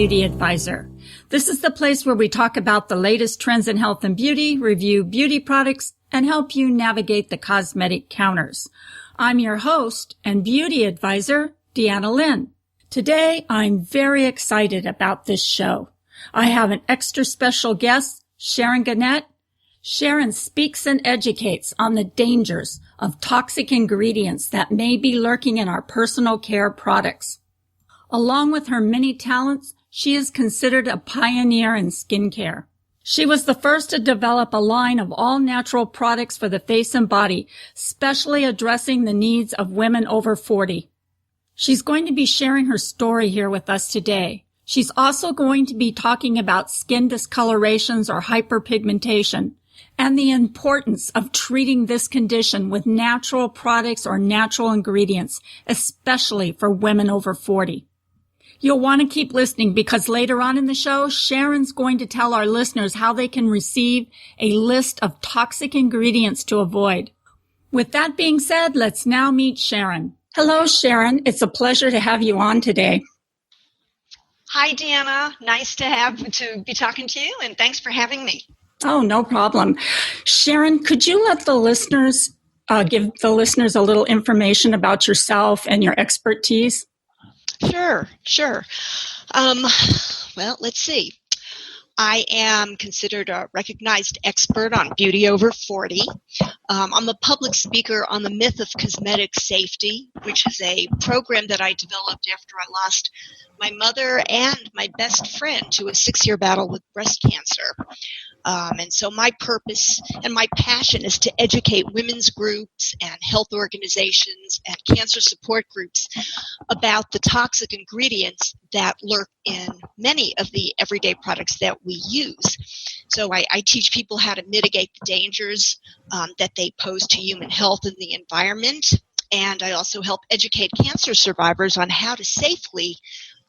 Beauty Advisor. This is the place where we talk about the latest trends in health and beauty, review beauty products, and help you navigate the cosmetic counters. I'm your host and beauty advisor, Deanna Lynn. Today, I'm very excited about this show. I have an extra special guest, Sharon Gannett. Sharon speaks and educates on the dangers of toxic ingredients that may be lurking in our personal care products. Along with her many talents, she is considered a pioneer in skincare. She was the first to develop a line of all-natural products for the face and body, specially addressing the needs of women over 40. She's going to be sharing her story here with us today. She's also going to be talking about skin discolorations or hyperpigmentation and the importance of treating this condition with natural products or natural ingredients, especially for women over 40. You'll want to keep listening because later on in the show, Sharon's going to tell our listeners how they can receive a list of toxic ingredients to avoid. With that being said, let's now meet Sharon. Hello, Sharon. It's a pleasure to have you on today. Hi, Deanna. Nice to be talking to you, and thanks for having me. Oh, no problem. Sharon, could you let the listeners give the listeners a little information about yourself and your expertise? Sure. Well, let's see. I am considered a recognized expert on beauty over 40. I'm a public speaker on the myth of cosmetic safety, which is a program that I developed after I lost my mother and my best friend to a 6-year battle with breast cancer. And so my purpose and my passion is to educate women's groups and health organizations and cancer support groups about the toxic ingredients that lurk in many of the everyday products that we use. So I teach people how to mitigate the dangers that they pose to human health and the environment. And I also help educate cancer survivors on how to safely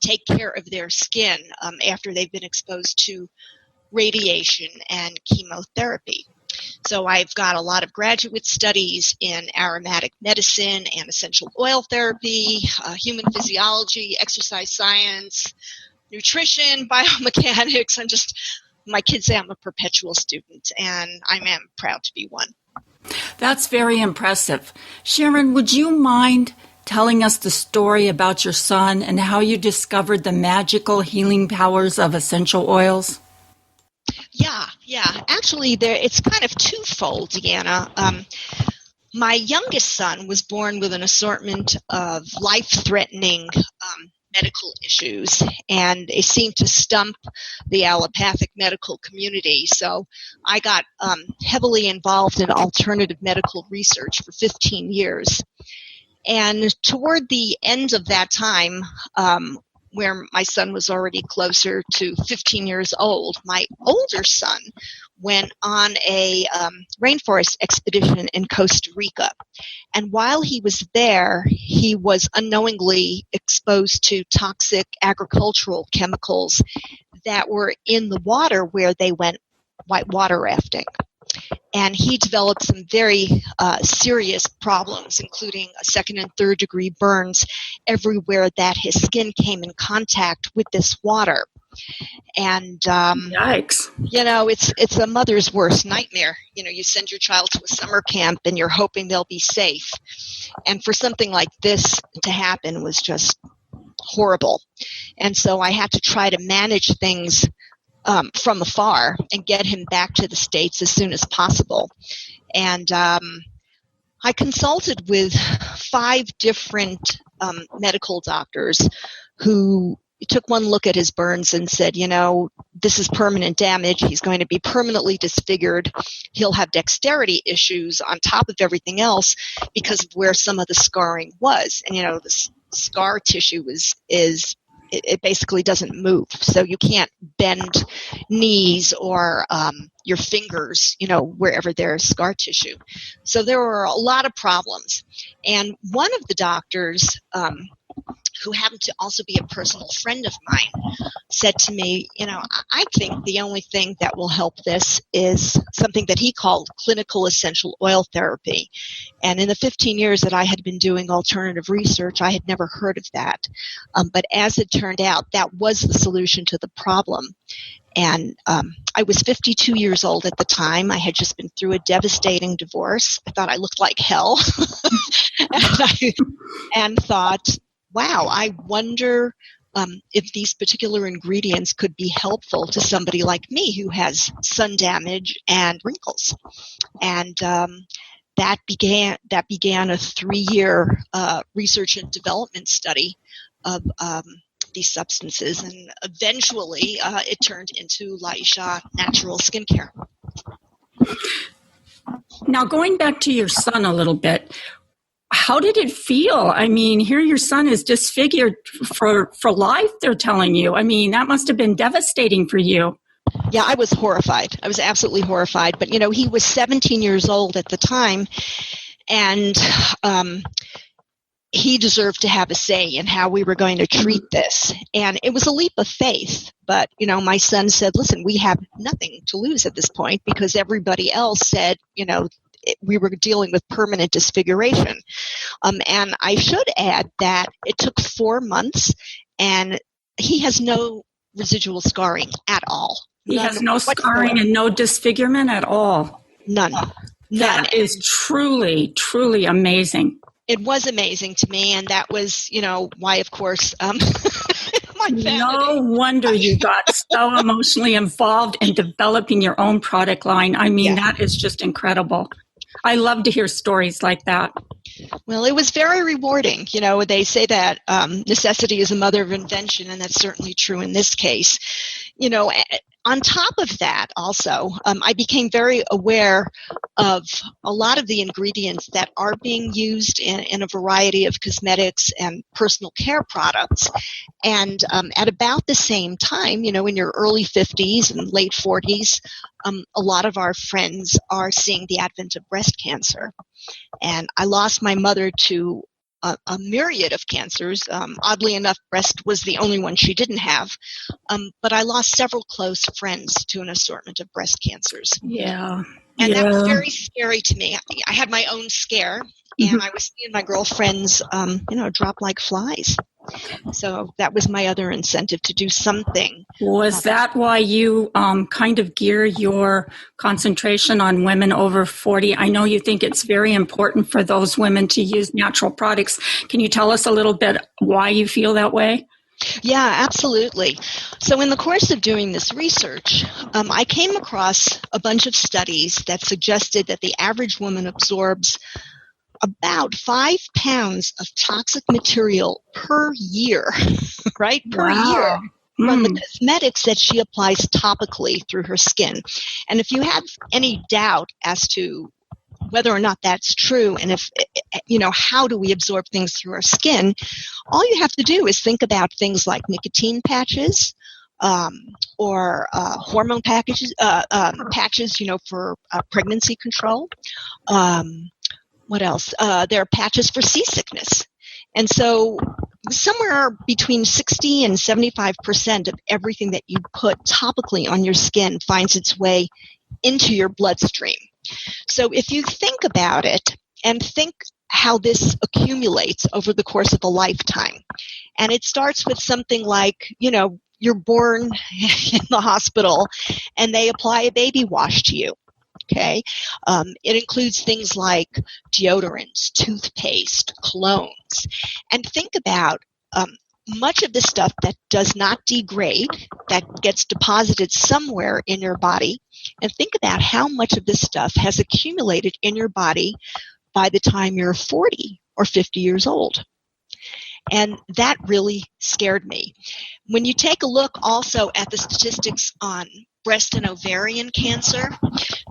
take care of their skin after they've been exposed to radiation and chemotherapy. So I've got a lot of graduate studies in aromatic medicine and essential oil therapy, human physiology, exercise science, nutrition, biomechanics. My kids say I'm a perpetual student, and I am proud to be one. That's very impressive. Sharon, would you mind telling us the story about your son and how you discovered the magical healing powers of essential oils? Yeah. Actually, it's kind of twofold, Deanna. My youngest son was born with an assortment of life-threatening medical issues, and it seemed to stump the allopathic medical community. So I got heavily involved in alternative medical research for 15 years. And toward the end of that time, where my son was already closer to 15 years old, my older son went on a rainforest expedition in Costa Rica. And while he was there, he was unknowingly exposed to toxic agricultural chemicals that were in the water where they went whitewater rafting. And he developed some very serious problems, including a 2nd and 3rd degree burns everywhere that his skin came in contact with this water. And, yikes. It's a mother's worst nightmare. You send your child to a summer camp and you're hoping they'll be safe. And for something like this to happen was just horrible. And so I had to try to manage things from afar and get him back to the States as soon as possible. And I consulted with 5 different medical doctors who took one look at his burns and said, this is permanent damage. He's going to be permanently disfigured. He'll have dexterity issues on top of everything else because of where some of the scarring was. And, the scar tissue it basically doesn't move. So you can't bend knees or your fingers, wherever there's scar tissue. So there were a lot of problems. And one of the doctors who happened to also be a personal friend of mine, said to me, I think the only thing that will help this is something that he called clinical essential oil therapy. And in the 15 years that I had been doing alternative research, I had never heard of that. But as it turned out, that was the solution to the problem. And I was 52 years old at the time. I had just been through a devastating divorce. I thought I looked like hell. and thought, wow, I wonder if these particular ingredients could be helpful to somebody like me who has sun damage and wrinkles. And that began a 3-year research and development study of these substances, and eventually it turned into Laisha Natural Skincare. Now, going back to your son a little bit, how did it feel? I mean, here your son is disfigured for life, they're telling you. I mean, that must have been devastating for you. Yeah, I was horrified. I was absolutely horrified. But, he was 17 years old at the time, and he deserved to have a say in how we were going to treat this. And it was a leap of faith. But, my son said, listen, we have nothing to lose at this point, because everybody else said, we were dealing with permanent disfiguration. And I should add that it took 4 months, and he has no residual scarring at all. He has no scarring and no disfigurement at all. None. That is truly, truly amazing. It was amazing to me, and that was, why, of course, my family. No wonder you got so emotionally involved in developing your own product line. I mean, That is just incredible. I love to hear stories like that. Well, it was very rewarding. They say that necessity is the mother of invention, and that's certainly true in this case. On top of that, also, I became very aware of a lot of the ingredients that are being used in a variety of cosmetics and personal care products. And at about the same time, in your early 50s and late 40s, a lot of our friends are seeing the advent of breast cancer. And I lost my mother to a myriad of cancers. Oddly enough, breast was the only one she didn't have. But I lost several close friends to an assortment of breast cancers. Yeah. And that was very scary to me. I had my own scare, and I was seeing my girlfriends, drop like flies. So that was my other incentive to do something. Was that why you kind of gear your concentration on women over 40? I know you think it's very important for those women to use natural products. Can you tell us a little bit why you feel that way? Yeah, absolutely. So in the course of doing this research, I came across a bunch of studies that suggested that the average woman absorbs about 5 pounds of toxic material per year, right? Per year from the cosmetics that she applies topically through her skin. And if you have any doubt as to whether or not that's true, and if, how do we absorb things through our skin, all you have to do is think about things like nicotine patches, or hormone patches, for pregnancy control. What else? There are patches for seasickness. And so somewhere between 60 and 75% of everything that you put topically on your skin finds its way into your bloodstream. So if you think about it and think how this accumulates over the course of a lifetime, and it starts with something like, you're born in the hospital and they apply a baby wash to you. Okay. It includes things like deodorants, toothpaste, colognes. And think about much of the stuff that does not degrade, that gets deposited somewhere in your body. And think about how much of this stuff has accumulated in your body by the time you're 40 or 50 years old. And that really scared me. When you take a look also at the statistics on breast and ovarian cancer,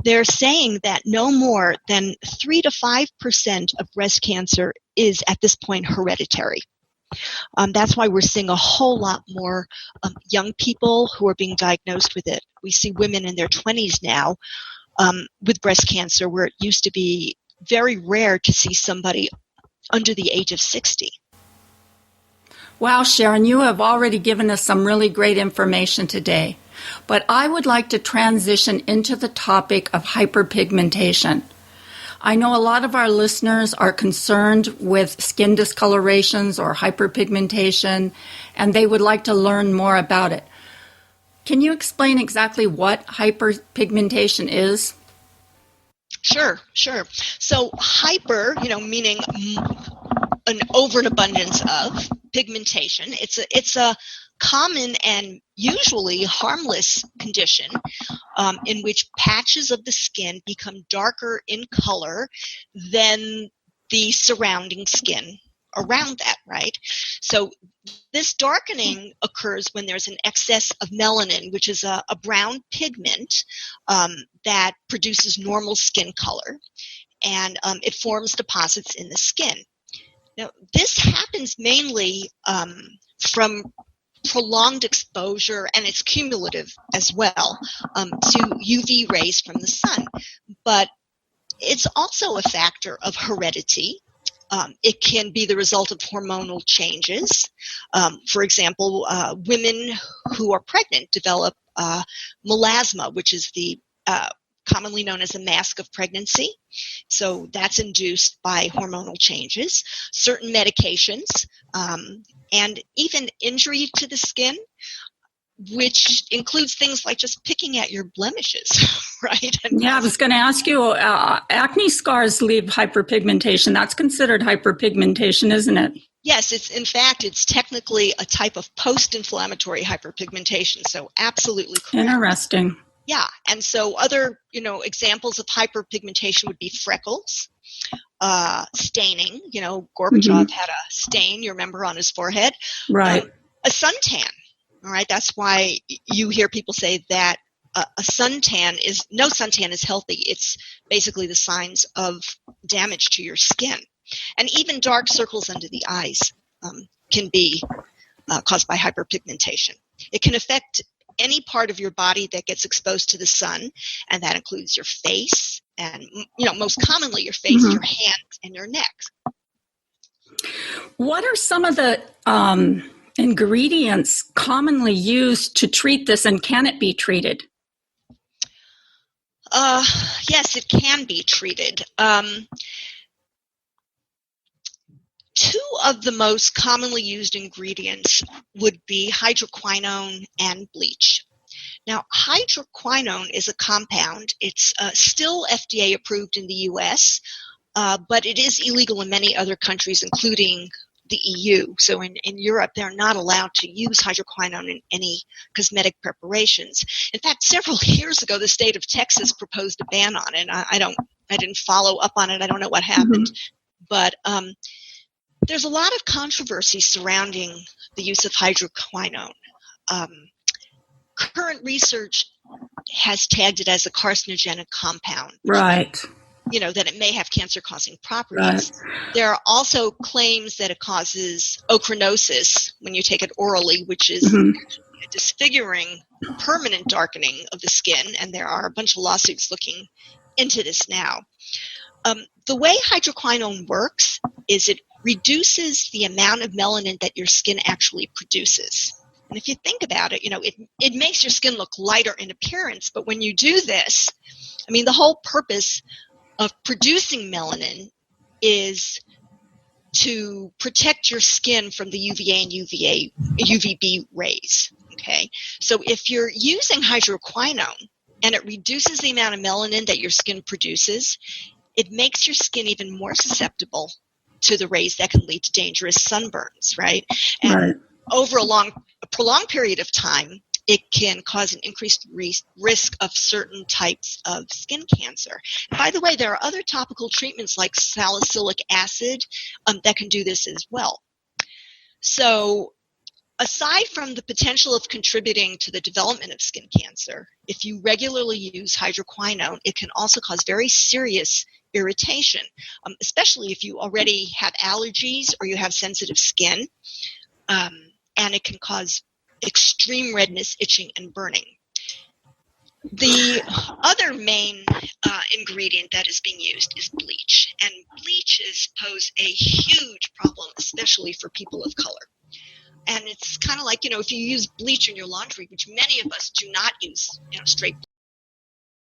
they're saying that no more than 3 to 5% of breast cancer is at this point hereditary. That's why we're seeing a whole lot more young people who are being diagnosed with it. We see women in their 20s now with breast cancer, where it used to be very rare to see somebody under the age of 60. Wow, Sharon, you have already given us some really great information today. But I would like to transition into the topic of hyperpigmentation. I know a lot of our listeners are concerned with skin discolorations or hyperpigmentation, and they would like to learn more about it. Can you explain exactly what hyperpigmentation is? Sure. So hyper, meaning an over an abundance of pigmentation. It's a common and usually harmless condition in which patches of the skin become darker in color than the surrounding skin around that, right? So this darkening occurs when there's an excess of melanin, which is a brown pigment that produces normal skin color, and it forms deposits in the skin. Now, this happens mainly from prolonged exposure, and it's cumulative as well, to UV rays from the sun. But it's also a factor of heredity. It can be the result of hormonal changes. For example, women who are pregnant develop melasma, which is the commonly known as a mask of pregnancy. So that's induced by hormonal changes, certain medications, and even injury to the skin, which includes things like just picking at your blemishes, right? Yeah, I was going to ask you, acne scars leave hyperpigmentation. That's considered hyperpigmentation, isn't it? Yes, it's technically a type of post-inflammatory hyperpigmentation, so absolutely correct. Interesting. Yeah, and so other, examples of hyperpigmentation would be freckles, staining. Gorbachev had a stain, you remember, on his forehead. Right. A suntan. All right, that's why you hear people say that no suntan is healthy. It's basically the signs of damage to your skin. And even dark circles under the eyes can be caused by hyperpigmentation. It can affect any part of your body that gets exposed to the sun, and that includes your face, and most commonly your face, your hands, and your neck. What are some of the ingredients commonly used to treat this, and can it be treated? Yes, it can be treated. Two of the most commonly used ingredients would be hydroquinone and bleach. Now, hydroquinone is a compound. It's still FDA approved in the U.S., but it is illegal in many other countries, including the EU. So in Europe, they're not allowed to use hydroquinone in any cosmetic preparations. In fact, several years ago, the state of Texas proposed a ban on it. I didn't follow up on it. I don't know what happened. But there's a lot of controversy surrounding the use of hydroquinone. Current research has tagged it as a carcinogenic compound. Right. That it may have cancer-causing properties. Right. There are also claims that it causes ochronosis when you take it orally, which is a disfiguring, permanent darkening of the skin, and there are a bunch of lawsuits looking into this now. The way hydroquinone works is it reduces the amount of melanin that your skin actually produces. And if you think about it, it makes your skin look lighter in appearance. But when you do this, the whole purpose of producing melanin is to protect your skin from the UVA and UVB rays. Okay, so if you're using hydroquinone and it reduces the amount of melanin that your skin produces, it makes your skin even more susceptible to the rays that can lead to dangerous sunburns, right? And over a prolonged period of time, it can cause an increased risk of certain types of skin cancer. And by the way, there are other topical treatments like salicylic acid that can do this as well. So aside from the potential of contributing to the development of skin cancer, if you regularly use hydroquinone, it can also cause very serious irritation, especially if you already have allergies or you have sensitive skin, and it can cause extreme redness, itching, and burning. The other main ingredient that is being used is bleach, and bleaches pose a huge problem, especially for people of color. And it's kind of like, if you use bleach in your laundry, which many of us do not use, straight